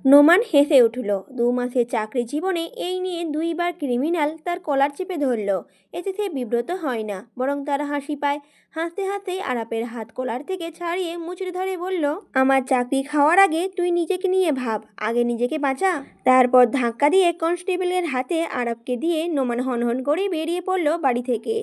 নোমান হেসে উঠল। 2 মাসের চাকরি জীবনে এই নিয়ে 2বার ক্রিমিনাল তার কলার চেপে ধরল। এতে সে বিব্রত হয় না, বরং তার হাসি পায়। হাসতে হাসতেই আরাপের হাত কলার থেকে ছাড়িয়ে মুচড়ে ধরে বলল, আমার চাকরি খাওয়ার আগে তুই নিজেকে নিয়ে ভাব, আগে নিজেকে বাঁচা। তারপর ধাক্কা দিয়ে কনস্টেবলের হাতে আরাপকে দিয়ে নোমান হনহন করে বেরিয়ে পড়ল বাড়ি থেকে।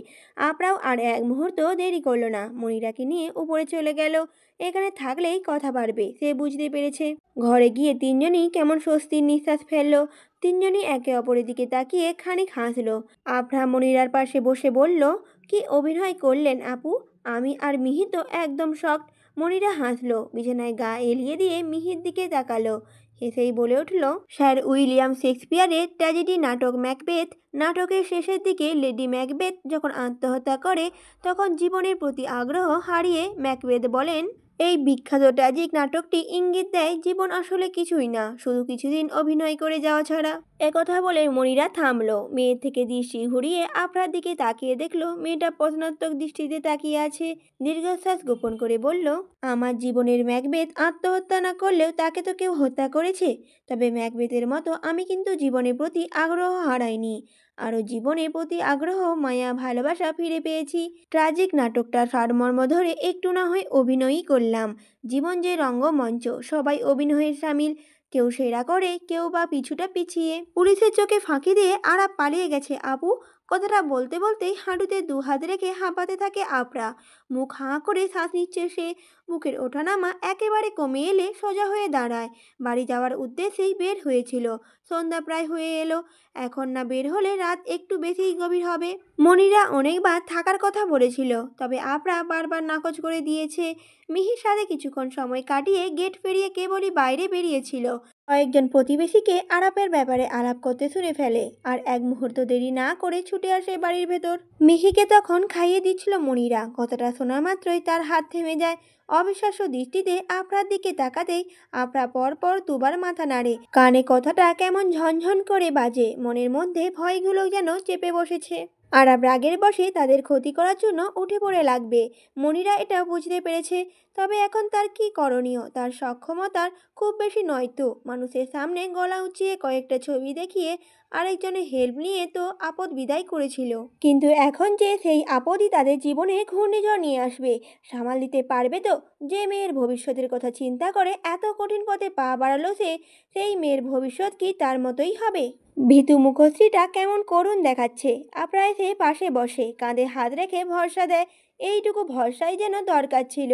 আপরাও আর এক মুহূর্ত দেরি করলো না, মনিরাকে নিয়ে উপরে চলে গেল। এখানে থাকলেই কথা বাড়বে, সে বুঝতে পেরেছে। ঘরে গিয়ে তিনজনই কেমন স্বস্তির নিঃশ্বাস ফেললো। তিনজনই একে অপরের দিকে তাকিয়ে খানিক হাসলো। আফরা মনিরার পাশে বসে বলল, কি অভিনয় করলেন আপু, আমি আর মিহি তো একদম শকড। মনিরা হাসলো, বিছানায় গা এলিয়ে দিয়ে মিহির দিকে তাকালো। হেসেই বলে উঠল, স্যার উইলিয়াম শেক্সপিয়ারের ট্র্যাজেডি নাটক ম্যাকবেথ নাটকের শেষের দিকে লেডি ম্যাকবেথ যখন আত্মহত্যা করে, তখন জীবনের প্রতি আগ্রহ হারিয়ে ম্যাকবেথ বলেন, এই বিখ্যাত ট্র্যাজিক নাটকটি ইঙ্গিত দেয় জীবন আসলে কিছুই না, শুধু কিছুদিন অভিনয় করে যাওয়া ছাড়া। একথা বলে মনিরা থামলো। মেয়ের থেকে দৃষ্টি ঘুরিয়ে আফরার দিকে তাকিয়ে দেখলো মেয়েটা প্রশ্নাত্মক দৃষ্টিতে তাকিয়ে আছে। দীর্ঘশ্বাস গোপন করে বলল, আমার জীবনের ম্যাকবেথ আত্মহত্যা না করলেও তাকে তো কেউ হত্যা করেছে। তবে ম্যাকবেথের মতো আমি কিন্তু জীবনের প্রতি আগ্রহ হারাইনি, আরও জীবনের প্রতি আগ্রহ, মায়া, ভালোবাসা ফিরে পেয়েছি। ট্র্যাজিক নাটকটার সারমর্ম ধরে একটু না হয় অভিনয়ই করলাম। জীবন যে রঙ্গমঞ্চ, সবাই অভিনয়ের সামিল। কেউ সেরা করে, কেউ বা পিছুটা পিছিয়ে। পুলিশের চোখে ফাঁকি দিয়ে আরাপ পালিয়ে গেছে আপু। কথাটা বলতে বলতেই হাঁটুতে 2 হাত রেখে হাঁপাতে থাকে আপরা। মুখ হাঁ করে শ্বাস নিচ্ছে সে। বুকের ওঠানামা একেবারে কমে এলে সোজা হয়ে দাঁড়ায়। বাড়ি যাওয়ার উদ্দেশ্যেই বের হয়েছিল। সন্ধ্যা প্রায় হয়ে এলো। এখন না বের হলে রাত একটু বেশিই গভীর হবে। মনিরা অনেকবার থাকার কথা বলেছিল, তবে আপরা বারবার নাকচ করে দিয়েছে। মিহির সাথে কিছুক্ষণ সময় কাটিয়ে গেট পেরিয়ে কেবলই বাইরে বেরিয়েছিল। কয়েকজন প্রতিবেশীকে আরাপের ব্যাপারে আলাপ করতে শুনে ফেলে, আর এক মুহূর্ত দেরি না করে ছুটে আসে বাড়ির ভেতর। মিহিকে তখন খাইয়ে দিচ্ছিল মনিরা। কথাটা শোনা মাত্রই তার হাত থেমে যায়। অবিশ্বাস্য দৃষ্টিতে আফরার দিকে তাকাতেই আফরা পর 2বার মাথা নাড়ে। কানে কথাটা কেমন ঝনঝন করে বাজে, মনের মধ্যে ভয়গুলো যেন চেপে বসেছে। আরাব রাগের বশে তাদের ক্ষতি করার জন্য উঠে পড়ে লাগবে। মনিরা এটা বুঝতে পেরেছে। তবে এখন তার কি করণীয়? তার সক্ষমতার খুব বেশি নয় তো। মানুষের সামনে গলা উঁচিয়ে কয়েকটা ছবি দেখিয়ে আরেকজনের হেল্প নিয়ে তো আপদ বিদায় করেছিল। কিন্তু এখন যে সেই আপদই তাদের জীবনে ঘূর্ণিঝড় নিয়ে আসবে, সামাল দিতে পারবে তো? যে মেয়ের ভবিষ্যতের কথা চিন্তা করে এত কঠিন পথে পা বাড়ালো সে, সেই মেয়ের ভবিষ্যৎ কি তার মতোই হবে? ভীতু মুখশ্রীটা কেমন করুণ দেখাচ্ছে। আপরায় সে পাশে বসে কাঁধে হাত রেখে ভরসা দেয়। এইটুকু ভরসাই যেন দরকার ছিল।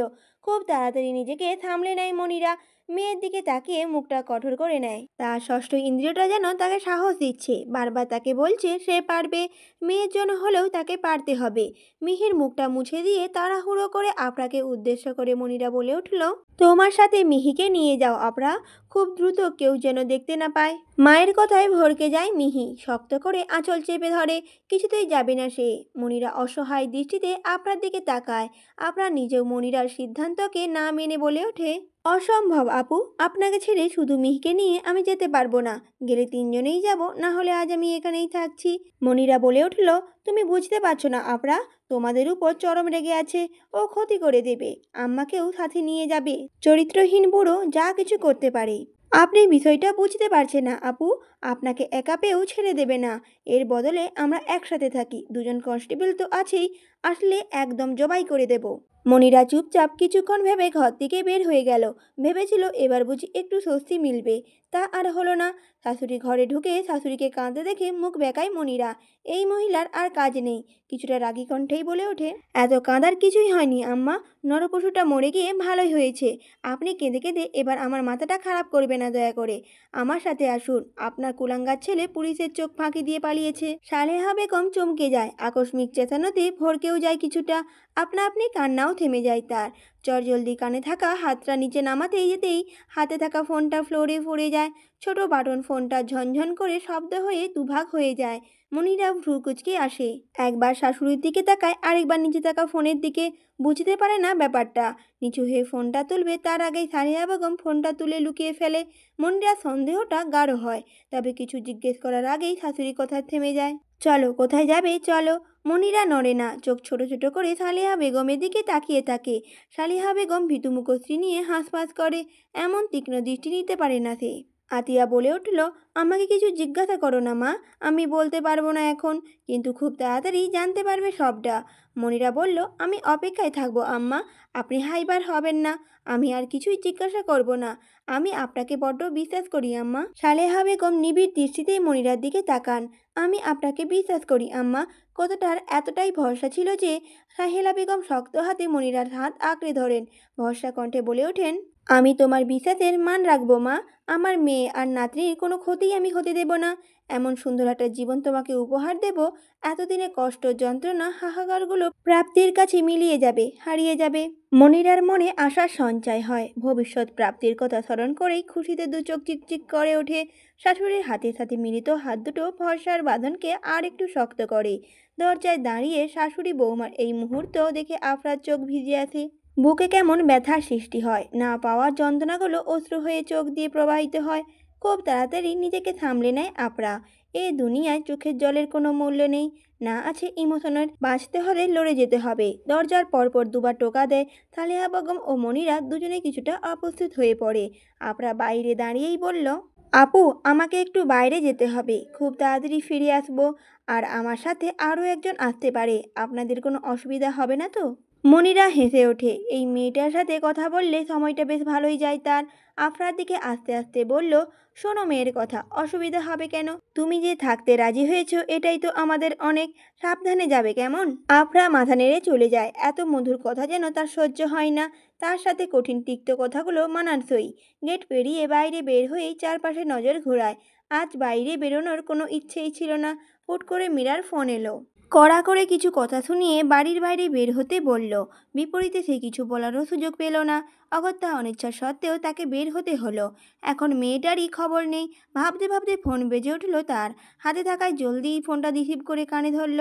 খুব তাড়াতাড়ি নিজেকে সামলে নেয় মনিরা। মেয়ের দিকে তাকিয়ে মুখটা কঠোর করে নেয়। তার ষষ্ঠ ইন্দ্রিয়টা যেন তাকে সাহস দিচ্ছে, বারবার তাকে বলছে সে পারবে। মেয়ের জন্য হলেও তাকে পারতে হবে। মিহির মুখটা মুছে দিয়ে তাড়াহুড়ো করে আপরাকে উদ্দেশ্য করে মনিরা বলে উঠল, তোমার সাথে মিহিকে নিয়ে যাও আপরা, খুব দ্রুত, কেউ যেন দেখতে না পায়। মায়ের কথায় ভড়কে যায় মিহি, শক্ত করে আঁচল চেপে ধরে। কিছুতেই যাবে না সে। মনিরা অসহায় দৃষ্টিতে আপরার দিকে তাকায়। আপরা নিজেও মনিরার সিদ্ধান্তকে না মেনে বলে ওঠে, অসম্ভব আপু, আপনাকে ছেড়ে শুধু মিহিকে নিয়ে আমি যেতে পারবো না। গেলে তিনজনেই যাব, না হলে আজ আমি এখানেই থাকছি। মনিরা বলে উঠল, তুমি বুঝতে পারছো না আপরা, তোমাদের উপর চরম রেগে আছে। ও ক্ষতি করে দেবে, আম্মাকেও সাথে নিয়ে যাবে। চরিত্রহীন বুড়ো যা কিছু করতে পারে। আপনি বিষয়টা বুঝতে পারছেন না আপু, আপনাকে একা পেয়েও ছেড়ে দেবে না। এর বদলে আমরা একসাথে থাকি, 2জন কনস্টেবল তো আছেই, আসলে একদম জবাই করে দেব। মনিরা চুপচাপ কিছুক্ষণ ভেবে ঘর থেকে বের হয়ে গেল। ভেবেছিল এবার বুঝি একটু স্বস্তি মিলবে, তা আর হলো না। শাশুড়ি ঘরে ঢুকে শাশুড়িকে কাঁদতে দেখে মুখ বেঁকায় মনিরা। এই মহিলার আর কাজ নেই। কিছুটা রাগী কণ্ঠেই বলে ওঠে, এত কাঁদার কিছুই হয়নি আম্মা, নরপশুটা মরে গিয়ে ভালোই হয়েছে। আপনি কেঁদে কেঁদে এবার আমার মাথাটা খারাপ করবে না দয়া করে। আমার সাথে আসুন, আপনার কুলাঙ্গার ছেলে পুলিশের চোখ ফাঁকি দিয়ে পালিয়েছে। সালেহা বেগম চমকে যায়। আকস্মিক চেতনাতে ভড়কেও যায় কিছুটা। আপনা আপনি কান্নাও থেমে যায় তার। চটজলদি কানে থাকা হাতটা নিচে নামাতেই যেতেই হাতে থাকা ফোনটা ফ্লোরে পড়ে যায়। ছোট বাটন ফোনটা ঝনঝন করে শব্দ হয়ে দুভাগ হয়ে যায়। মনিরা ভ্রু কুঁচকে আসে। একবার শাশুড়ির দিকে তাকায়, আরেকবার নিচে থাকা ফোনের দিকে। বুঝতে পারে না ব্যাপারটা। নিচু হয়ে ফোনটা তুলবে তার আগেই সালেহা বেগম ফোনটা তুলে লুকিয়ে ফেলে। মনিরার সন্দেহটা গাঢ় হয়। তবে কিছু জিজ্ঞেস করার আগেই শাশুড়ি কথা থেমে যায়। চলো, কোথায় যাবে চলো। মনিরা নড়ে না, চোখ ছোট ছোট করে সালেহা বেগমের দিকে তাকিয়ে থাকে। সালেহা বেগম ভীতু মুখশ্রী নিয়ে হাঁসফাঁস করে। এমন তীক্ষ্ণ দৃষ্টি নিতে পারে না সে। আতিয়া বলে উঠল, আমাকে কিছু জিজ্ঞাসা করো না মা, আমি বলতে পারবো না এখন, কিন্তু খুব তাড়াতাড়ি জানতে পারবে সবটা। মনিরা বলল, আমি অপেক্ষায় থাকবো আম্মা, আপনি হাইবার হবেন না, আমি আর কিছুই জিজ্ঞাসা করব না, আমি আপনাকে বড্ড বিশ্বাস করি আম্মা। সালেহা বেগম নিবিড় দৃষ্টিতে মনিরার দিকে তাকান। আমি আপনাকে বিশ্বাস করি আম্মা, কথাটার এতটাই ভরসা ছিল যে সাহেলা বেগম শক্ত হাতে মনিরার হাত আঁকড়ে ধরেন। ভরসা কণ্ঠে বলে ওঠেন, আমি তোমার বিশ্বাসের মান রাখবো মা, আমার মেয়ে আর নাতনির কোনো ক্ষতিই আমি হতে দেব না। এমন সুন্দর একটা জীবন তোমাকে উপহার দেব, এতদিনে কষ্ট, যন্ত্রণা, হাহাকারগুলো প্রাপ্তির কাছে মিলিয়ে যাবে, হারিয়ে যাবে। মনিরার মনে আশার সঞ্চয় হয়। ভবিষ্যৎ প্রাপ্তির কথা স্মরণ করেই খুশিতে দু চোখ চিকচিক করে ওঠে। শাশুড়ির হাতের সাথে মিলিত হাত দুটো ভরসার বাঁধনকে আর একটু শক্ত করে। দরজায় দাঁড়িয়ে শাশুড়ি বৌমার এই মুহূর্ত দেখে আফরার চোখ ভিজে আসে। বুকে কেমন ব্যথার সৃষ্টি হয়, না পাওয়ার যন্ত্রণাগুলো অশ্রু হয়ে চোখ দিয়ে প্রবাহিত হয়। খুব তাড়াতাড়ি নিজেকে সামলে নেয় আপরা। এ দুনিয়ায় চোখের জলের কোনো মূল্য নেই, না আছে ইমোশনের। বাঁচতে হলে লড়ে যেতে হবে। দরজার পরপর দুবার টোকা দেয়। সালেহা বেগম ও মনিরা দুজনে কিছুটা অপ্রস্তুত হয়ে পড়ে। আপরা বাইরে দাঁড়িয়েই বলল, আপু, আমাকে একটু বাইরে যেতে হবে, খুব তাড়াতাড়ি ফিরে আসবো। আর আমার সাথে আরও একজন আসতে পারে, আপনাদের কোনো অসুবিধা হবে না তো? মনিরা হেসে ওঠে। এই মেয়েটার সাথে কথা বললে সময়টা বেশ ভালোই যায় তার। আফরার দিকে আস্তে আস্তে বলল, শোনো মেয়ের কথা, অসুবিধা হবে কেন? তুমি যে থাকতে রাজি হয়েছো এটাই তো আমাদের অনেক। সাবধানে যাবে কেমন? আফরা মাথা নেড়ে চলে যায়। এত মধুর কথা যেন তার সহ্য হয় না। তার সাথে কঠিন তিক্ত কথাগুলো মানানসই। গেট পেরিয়ে বাইরে বের হয়েই চারপাশে নজর ঘোরায়। আজ বাইরে বেরোনোর কোনো ইচ্ছেই ছিল না। হুট করে মীরার ফোন এলো। কড়া করে কিছু কথা শুনিয়ে বাড়ির বাইরে বের হতে বলল। বিপরীতে সে কিছু বলারও সুযোগ পেল না। অগত্যা অনিচ্ছা সত্ত্বেও তাকে বের হতে হলো। এখন মেয়েটারই খবর নেই। ভাবতে ভাবতে ফোন বেজে উঠল তার। হাতে থাকায় জলদি ফোনটা রিসিভ করে কানে ধরল।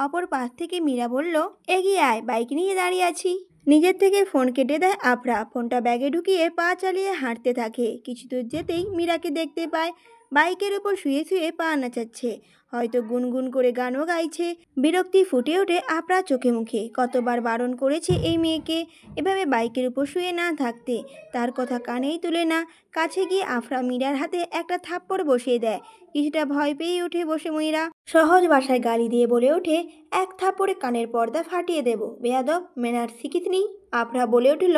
অপর পাশ থেকে মীরা বলল, এগিয়ে আয়, বাইক নিয়ে দাঁড়িয়ে আছি। নিজের থেকে ফোন কেটে দেয় আফরা। ফোনটা ব্যাগে ঢুকিয়ে পা চালিয়ে হাঁটতে থাকে। কিছু দূর যেতেই মীরাকে দেখতে পায়। বাইকের উপর শুয়ে শুয়ে পা নাচাচ্ছে, হয়তো গুনগুন করে গানও গাইছে। বিরক্তি ফুটে ওঠে আফরার চোখে মুখে। কতবার বারণ করেছে এই মেয়েকে এভাবে বাইকের উপর শুয়ে না থাকতে, তার কথা কানেই তুলে না। কাছে গিয়ে আফরা মীরার হাতে একটা থাপ্পড় বসিয়ে দেয়। কিছুটা ভয় পেয়ে ওঠে বসে মীরা। সহজ ভাষায় গালি দিয়ে বলে ওঠে, এক থাপ্পড়ে কানের পর্দা ফাটিয়ে দেব, বেয়াদব, ম্যানার শিখিসনি? আফরা বলে উঠল,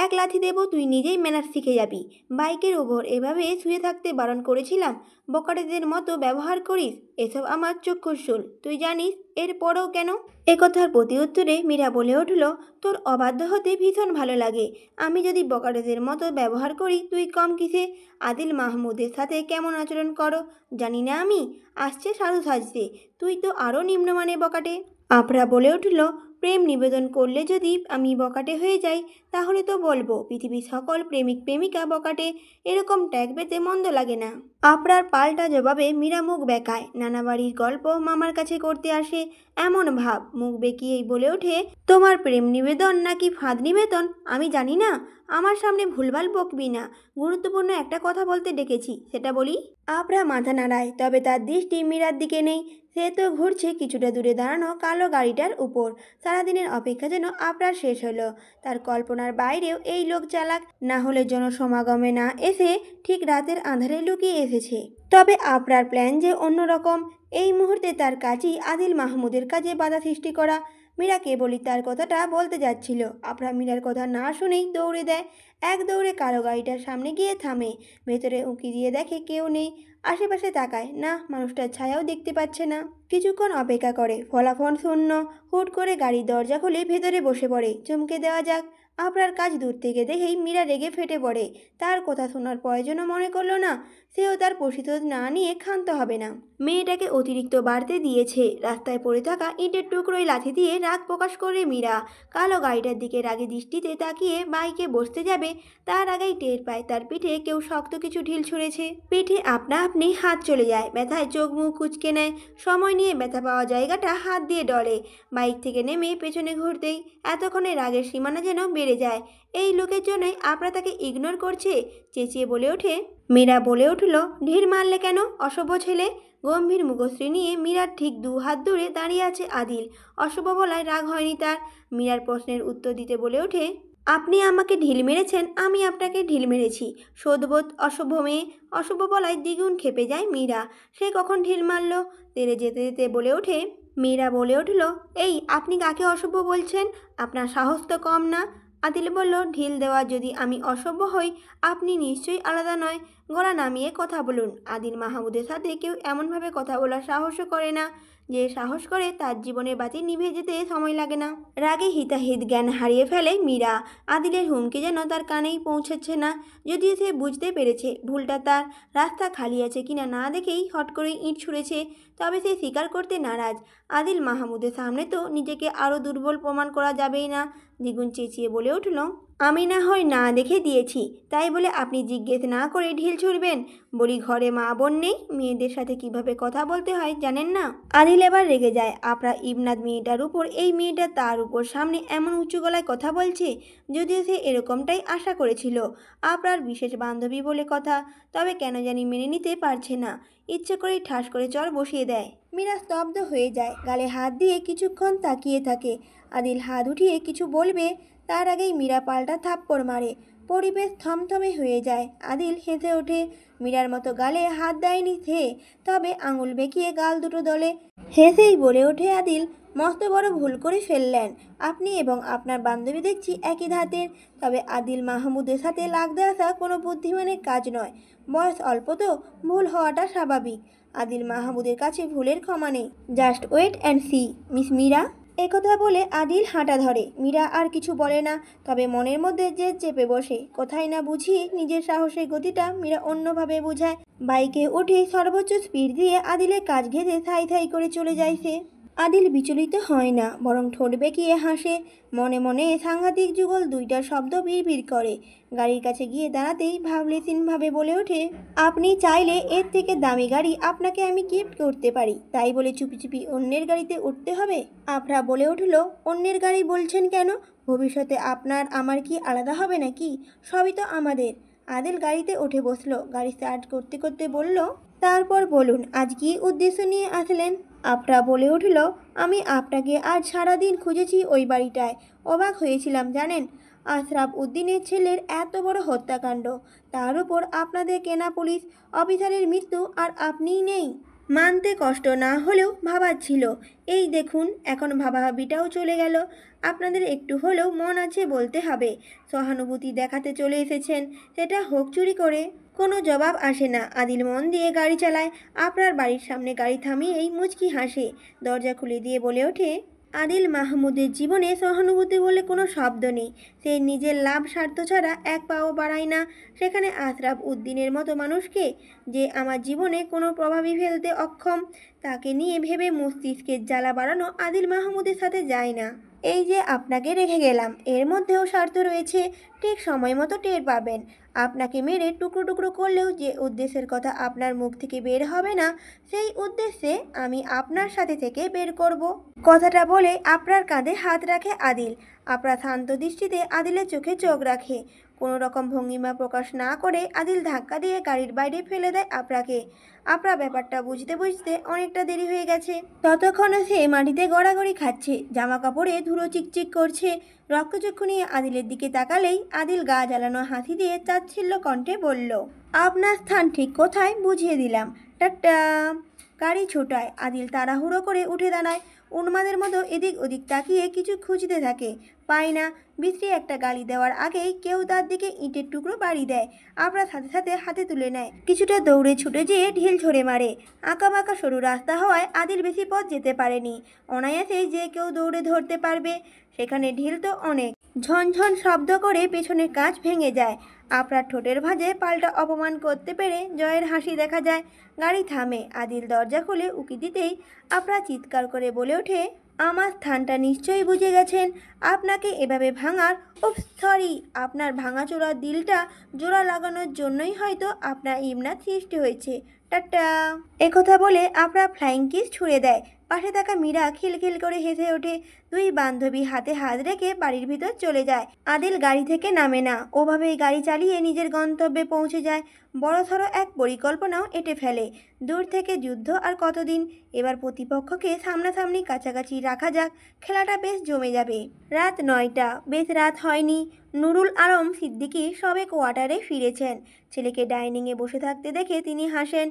এক লাথি দেব, তুই নিজেই ম্যানার শিখে যাবি। বাইকের ওপর এভাবে শুয়ে থাকতে বারণ করেছিলাম, বকাটেদের মতো ব্যবহার করিস, এসব আমার চক্ষুশূল, তুই জানিস। এরপরও কেন? একথার প্রতি উত্তরে মীরা বলে উঠল, তোর অবাধ্য হতে ভীষণ ভালো লাগে। আমি যদি বকাটেদের মতো ব্যবহার করি, তুই কম কিসে? আদিল মাহমুদের সাথে কেমন আচরণ করো জানি না আমি? আসছে সাধু সাজতে, তুই তো আরও নিম্নমানের বকাটে। আফরা বলে উঠল, প্রেম নিবেদন করলে যদি আমি বকাটে হয়ে যাই, তাহলে তো বলবো পৃথিবীর সকল প্রেমিক প্রেমিকা বকাটে। এরকম ট্যাগ পেতে মন্দ লাগে না। আফরার পাল্টা জবাবে মীরা মুখ বেঁকায়। নানা বাড়ির গল্প মামার কাছে করতে আসে এমন ভাব। মুখ বেঁকিয়েই বলে ওঠে, তোমার প্রেম নিবেদন নাকি ফাঁদ নিবেদন আমি জানি না। আমার সামনে ভুলভাল বকবি না। গুরুত্বপূর্ণ একটা কথা বলতে ডেকেছি, সেটা বলি। আফরা মাথা নাড়ায়, তবে তার দৃষ্টি মীরার দিকে নেই। সে তো ঘুরছে কিছুটা দূরে দাঁড়ানো কালো গাড়িটার উপর। সারাদিনের অপেক্ষা যেন আফরার শেষ হলো। তার কল্পনার বাইরেও এই লোক চালাক। না হলে জনসমাগমে না এসে ঠিক রাতের আঁধারে লুকিয়ে এসেছে। তবে আফরার প্ল্যান যে অন্যরকম। এই মুহূর্তে তার কাজই আদিল মাহমুদের কাজে বাধা সৃষ্টি করা। মীরা কেবলই তার কথাটা বলতে যাচ্ছিল। আফরা মীরার কথা না শুনেই দৌড়ে দেয়। এক দৌড়ে কালো গাড়িটার সামনে গিয়ে থামে। ভেতরে উঁকি দিয়ে দেখে কেউ নেই। আশেপাশে তাকায়, না, মানুষটার ছায়াও দেখতে পাচ্ছে না। কিছুক্ষণ অপেক্ষা করে, ফলাফল শূন্য। হুট করে গাড়ির দরজা খুলে ভেতরে বসে পড়ে। চমকে দেওয়া যাক। আপনার কাজ দূর থেকে দেখেই মীরা রেগে ফেটে পড়ে। তার কথা শোনার প্রয়োজনও মনে করলো না। সেও তার প্রতিশোধ না নিয়ে ক্ষান্ত হবে না। মেয়েটাকে অতিরিক্ত বাড়তে দিয়েছে। রাস্তায় পড়ে থাকা ইটের টুকরোয় লাথি দিয়ে রাগ প্রকাশ করে মীরা কালো গাড়িটার দিকে রাগে দৃষ্টিতে তাকিয়ে বাইকে বসতে যাবে, তার আগেই টের পায় তার পিঠে কেউ শক্ত কিছু ঢিল ছুঁড়েছে। পিঠে আপনা আপনি হাত চলে যায়। ব্যথায় চোখ মুখ কুঁচকে নেয়। সময় নিয়ে ব্যথা পাওয়া জায়গাটা হাত দিয়ে ডলে। বাইক থেকে নেমে পেছনে ঘুরতেই এতক্ষণে রাগের সীমানা যেন বেড়ে যায়। এই লোকের জন্যই আপনারা তাকে ইগনোর করছে। চেঁচিয়ে বলে ওঠে। মীরা বলে উঠল, ঢিল মারলে কেন, অসভ্য ছেলে? গম্ভীর মুখশ্রী নিয়ে মীরার ঠিক 2 হাত দূরে দাঁড়িয়ে আছে আদিল। অসভ্য বলায় রাগ হয়নি তার। মীরার প্রশ্নের উত্তর দিতে বলে ওঠে, আপনি আমাকে ঢিল মেরেছেন, আমি আপনাকে ঢিল মেরেছি। সদবোধ অশুভ মেয়ে, অশুভ বলায় দ্বিগুণ ক্ষেপে যায় মীরা। সে কখন ঢিল মারল? তেরে যেতে যেতে বলে ওঠে। মীরা বলে উঠল, এই আপনি কাকে অসভ্য বলছেন? আপনার সাহস তো কম না। আদিল বলল, ঢিল দেওয়া যদি আমি অসভ্য হই, আপনি নিশ্চয়ই আলাদা নয়। গলা নামিয়ে কথা বলুন। আদিল মাহমুদের সাথে কেউ এমনভাবে কথা বলার সাহসও করে না। যে সাহস করে তার জীবনের বাতি নিভে যেতে সময় লাগে না। রাগে হিতাহিত জ্ঞান হারিয়ে ফেলে মীরা। আদিলের হুমকি যেন তার কানেই পৌঁছচ্ছে না। যদিও সে বুঝতে পেরেছে ভুলটা তার, রাস্তা খালি আছে কিনা না দেখেই হট করে ইঁট ছুঁড়েছে, তবে সে স্বীকার করতে নারাজ। আদিল মাহমুদের সামনে তো নিজেকে আরও দুর্বল প্রমাণ করা যাবেই না। দ্বিগুণ চেঁচিয়ে বলে উঠল, আমি না হয় না দেখে দিয়েছি, তাই বলে আপনি জিজ্ঞেস না করে ঢিল ছুড়বেন? বলি ঘরে মা বোন নেই, মেয়েদের সাথে কিভাবে কথা বলতে হয় জানেন না? আদিল এবার রেগে যায়। আপনার ইবনাদ মেয়েটার উপর, এই মেয়েটা তার উপর সামনে এমন উঁচু গলায় কথা বলছে। যদিও সে এরকমটাই আশা করেছিল। আপনার বিশেষ বান্ধবী বলে কথা, তবে কেন জানি মেনে নিতে পারছে না। ইচ্ছে করেই ঠাস করে চর বসিয়ে দেয়। মীরা স্তব্ধ হয়ে যায়, গালে হাত দিয়ে কিছুক্ষণ তাকিয়ে থাকে। আদিল হাত উঠিয়ে কিছু বলবে, তার আগেই মীরা পাল্টা থাপ্পড় মারে। পরিবেশ থমথমে হয়ে যায়। আদিল হেসে ওঠে। মীরার মতো গালে হাত দেয়নি সে, তবে আঙুল বেঁকিয়ে গাল দুটো দলে। হেসেই বলে ওঠে আদিল, মস্ত বড় ভুল করে ফেললেন। আপনি এবং আপনার বান্ধবী দেখছি একই ধাতের। তবে আদিল মাহমুদের সাথে লাগতে আসা কোনো বুদ্ধিমানের কাজ নয়। বয়স অল্প তো, ভুল হওয়াটা স্বাভাবিক। আদিল মাহমুদের কাছে ভুলের ক্ষমা নেই। Just wait and see, miss Meera. একথা বলে আদিল হাঁটা ধরে। মীরা আর কিছু বলে না, তবে মনের মধ্যে জেদ চেপে বসে। কোথায় না বুঝিয়ে নিজের সাহসের গতিটা মীরা অন্যভাবে বোঝায়। বাইকে উঠে সর্বোচ্চ স্পিড দিয়ে আদিলের কাজ ঘেঁষে থাই থাই করে চলে যায় সে। আদিল বিচলিত হয় না, বরং ঠোঁট বেঁকিয়ে হাসে। মনে মনে সাংঘাতিক যুগল দুইটা শব্দ ভিড় করে। গাড়ির কাছে গিয়ে দাঁড়াতেই ভাবলেশীনভাবে বলে ওঠে, আপনি চাইলে এর থেকে দামি গাড়ি আপনাকে আমি গিফট করতে পারি, তাই বলে চুপি চুপি অন্যের গাড়িতে উঠতে হবে? আফরা বলে উঠল, অন্যের গাড়ি বলছেন কেন? ভবিষ্যতে আপনার আমার কি আলাদা হবে নাকি? সবই তো আমাদের। আদিল গাড়িতে উঠে বসলো। গাড়ি স্টার্ট করতে করতে বলল, তারপর বলুন আজ কি উদ্দেশ্য নিয়ে আসলেন? আফরা বলে উঠল, আমি আপনাকে আজ সারাদিন খুঁজেছি ওই বাড়িটায়। অবাক হয়েছিলাম জানেন, আশরাফ উদ্দিনের ছেলের এত বড় হত্যাকাণ্ড, তার উপর আপনাদের কেনা পুলিশ অফিসারের মৃত্যু, আর আপনিই নেই। মানতে কষ্ট না হলেও ভাবার ছিল। এই দেখুন এখন ভাবাভাবিটাও চলে গেল। আপনাদের একটু হলেও মন আছে বলতে হবে। সহানুভূতি দেখাতে চলে এসেছেন, সেটা হোক চুরি করে। কোনো জবাব আসে না। আদিল মন দিয়ে গাড়ি চালায়। আপনার বাড়ির সামনে গাড়ি থামিয়েই মুচকি হাসে। দরজা খুলে দিয়ে বলে ওঠে, আদিল মাহমুদের জীবনে সহানুভূতি বলে কোনো শব্দ নেই। সে নিজের লাভ স্বার্থ ছাড়া এক পাও বাড়ায় না। সেখানে আশরাফ উদ্দিনের মতো মানুষকে, যে আমার জীবনে কোনো প্রভাবই ফেলতে অক্ষম, তাকে নিয়ে ভেবে মস্তিষ্কের জ্বালা বাড়ানো আদিল মাহমুদের সাথে যায় না। এই যে আপনাকে রেখে গেলাম, এর মধ্যেও স্বার্থ রয়েছে। ঠিক সময় মতো টের পাবেন। আপনাকে মেরে টুকরো টুকরো করলেও যে উদ্দেশ্যের কথা আপনার মুখ থেকে বের হবে না, সেই উদ্দেশ্যে আমি আপনার সাথে থেকে বের করব। কথাটা বলে আপনার কাঁধে হাত রাখে আদিল। আপনার শান্ত দৃষ্টিতে আদিলের চোখে চোখ রাখে। কোনো রকম ভঙ্গিমা প্রকাশ না করে আদিল ধাক্কা দিয়ে গাড়ির বাইরে ফেলে দেয় আপনাকে। আপনার ব্যাপারটা বুঝতে বুঝতে অনেকটা দেরি হয়ে গেছে। ততক্ষণে সে মাটিতে গড়াগড়ি খাচ্ছে, জামা কাপড়ে ধুলো চিকচিক করছে। রক্তচক্ষু নিয়ে আদিলের দিকে তাকালেই আদিল গা জ্বালানো হাসি দিয়ে তাচ্ছিল্য কণ্ঠে বলল, আপনার স্থান ঠিক কোথায় বুঝিয়ে দিলাম, টাটা। গাড়ি ছোটায়। আদিল তাড়াহুড়ো করে উঠে দাঁড়ায়। উন্মাদের মতো এদিক ওদিক তাকিয়ে কিছু খুঁজতে থাকে, পায় না। বিশ্রী একটা গালি দেওয়ার আগেই কেউ তার দিকে ইটের টুকরো বাড়ি দেয়। আপনার সাথে সাথে হাতে তুলে নেয়। কিছুটা দৌড়ে ছুটে যেয়ে ঢিল ছড়ে মারে। আঁকাবাঁকা সরু রাস্তা হওয়ায় আদিল বেশি পথ যেতে পারেনি। অনায়াসেই যে কেউ দৌড়ে ধরতে পারবে, সেখানে ঢিল তো অনেক। ঝনঝন শব্দ করে পেছনের কাঁচ ভেঙে যায়। আপনার ঠোঁটের ভাঁজে পাল্টা অপমান করতে পেরে জয়ের হাসি দেখা যায়। গাড়ি থামে। আদিল দরজা খুলে উকি দিতেই আপনার চিৎকার করে বলে ওঠে, আমার স্থানটা নিশ্চয়ই বুঝে গেছেন। আপনাকে এভাবে ভাঙার, উফ সরি, আপনার ভাঙাচোরা দিলটা জোড়া লাগানোর জন্যই হয়তো আপনার ইমনাথ সৃষ্টি হয়েছে। টাটা। একথা বলে আপনার ফ্লাইং কিস ছুঁড়ে দেয়। পাশে থাকা মীরা খিলখিল করে হেসে ওঠে। দুই বান্ধবী হাতে হাত রেখে বাড়ির ভিতর চলে যায়। আদিল গাড়ি থেকে নামে না, ওভাবেই গাড়ি চালিয়ে নিজের গন্তব্যে পৌঁছে যায়। বড়সড় এক পরিকল্পনাও এঁটে ফেলে। দূর থেকে যুদ্ধ আর কতদিন, এবার প্রতিপক্ষকে সামনাসামনি কাছাকাছি রাখা যাক, খেলাটা বেশ জমে যাবে। রাত ৯টা, বেশ রাত হয়নি। নুরুল আলম সিদ্দিকী সবে কোয়ার্টারে ফিরেছেন। ছেলেকে ডাইনিংয়ে বসে থাকতে দেখে তিনি হাসেন।